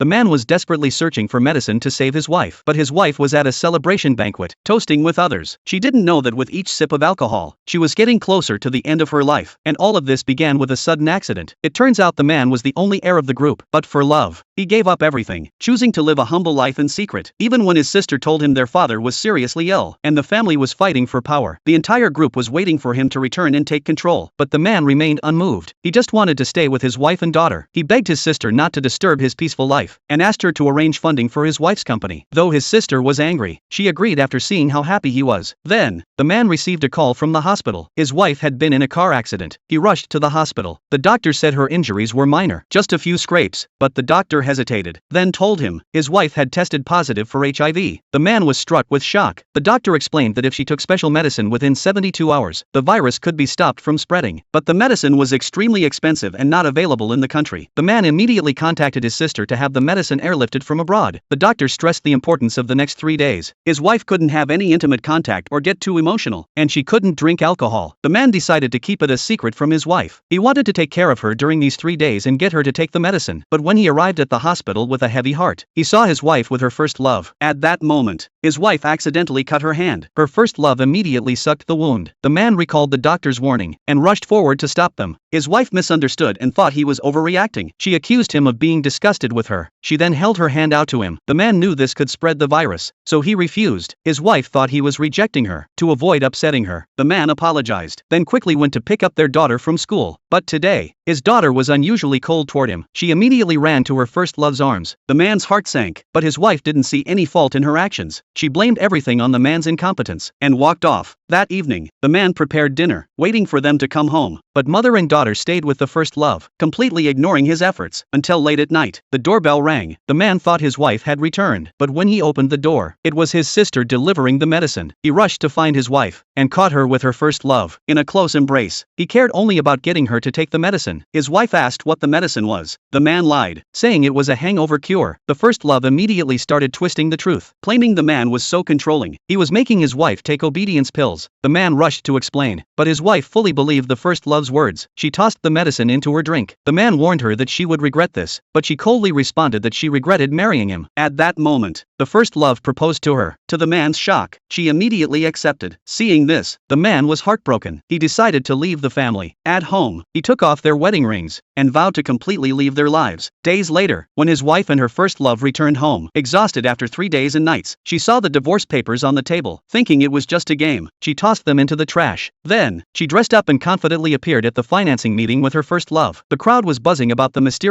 The man was desperately searching for medicine to save his wife, but his wife was at a celebration banquet, toasting with others. She didn't know that with each sip of alcohol, she was getting closer to the end of her life, and all of this began with a sudden accident. It turns out the man was the only heir of the group, but for love, he gave up everything, choosing to live a humble life in secret, even when his sister told him their father was seriously ill, and the family was fighting for power. The entire group was waiting for him to return and take control, but the man remained unmoved. He just wanted to stay with his wife and daughter. He begged his sister not to disturb his peaceful life, and asked her to arrange funding for his wife's company. Though his sister was angry, she agreed after seeing how happy he was. Then, the man received a call from the hospital. His wife had been in a car accident. He rushed to the hospital. The doctor said her injuries were minor, just a few scrapes, but the doctor hesitated, then told him his wife had tested positive for HIV. The man was struck with shock. The doctor explained that if she took special medicine within 72 hours, the virus could be stopped from spreading. But the medicine was extremely expensive and not available in the country. The man immediately contacted his sister to have the medicine airlifted from abroad. The doctor stressed the importance of the next 3 days. His wife couldn't have any intimate contact or get too emotional, and she couldn't drink alcohol. The man decided to keep it a secret from his wife. He wanted to take care of her during these 3 days and get her to take the medicine. But when he arrived at the hospital with a heavy heart, he saw his wife with her first love. At that moment, his wife accidentally cut her hand. Her first love immediately sucked the wound. The man recalled the doctor's warning and rushed forward to stop them. His wife misunderstood and thought he was overreacting. She accused him of being disgusted with her. She then held her hand out to him. The man knew this could spread the virus, so he refused. His wife thought he was rejecting her. To avoid upsetting her, the man apologized, then quickly went to pick up their daughter from school. But today, his daughter was unusually cold toward him. She immediately ran to her first love's arms. The man's heart sank, but his wife didn't see any fault in her actions. She blamed everything on the man's incompetence and walked off. That evening, the man prepared dinner, waiting for them to come home. But mother and daughter stayed with the first love, completely ignoring his efforts, until late at night. The doorbell rang. The man thought his wife had returned, but when he opened the door, it was his sister delivering the medicine. He rushed to find his wife, and caught her with her first love, in a close embrace. He cared only about getting her to take the medicine. His wife asked what the medicine was. The man lied, saying it was a hangover cure. The first love immediately started twisting the truth, claiming the man was so controlling. He was making his wife take obedience pills. The man rushed to explain, but his wife fully believed the first love's words. She tossed the medicine into her drink. The man warned her that she would regret this, but she coldly responded that she regretted marrying him. At that moment, the first love proposed to her. To the man's shock, she immediately accepted. Seeing this, the man was heartbroken. He decided to leave the family. At home, he took off their wedding rings and vowed to completely leave their lives. Days later, when his wife and her first love returned home, exhausted after 3 days and nights, she saw the divorce papers on the table. Thinking it was just a game, she tossed them into the trash. Then, she dressed up and confidently appeared at the financing meeting with her first love. The crowd was buzzing about the mysterious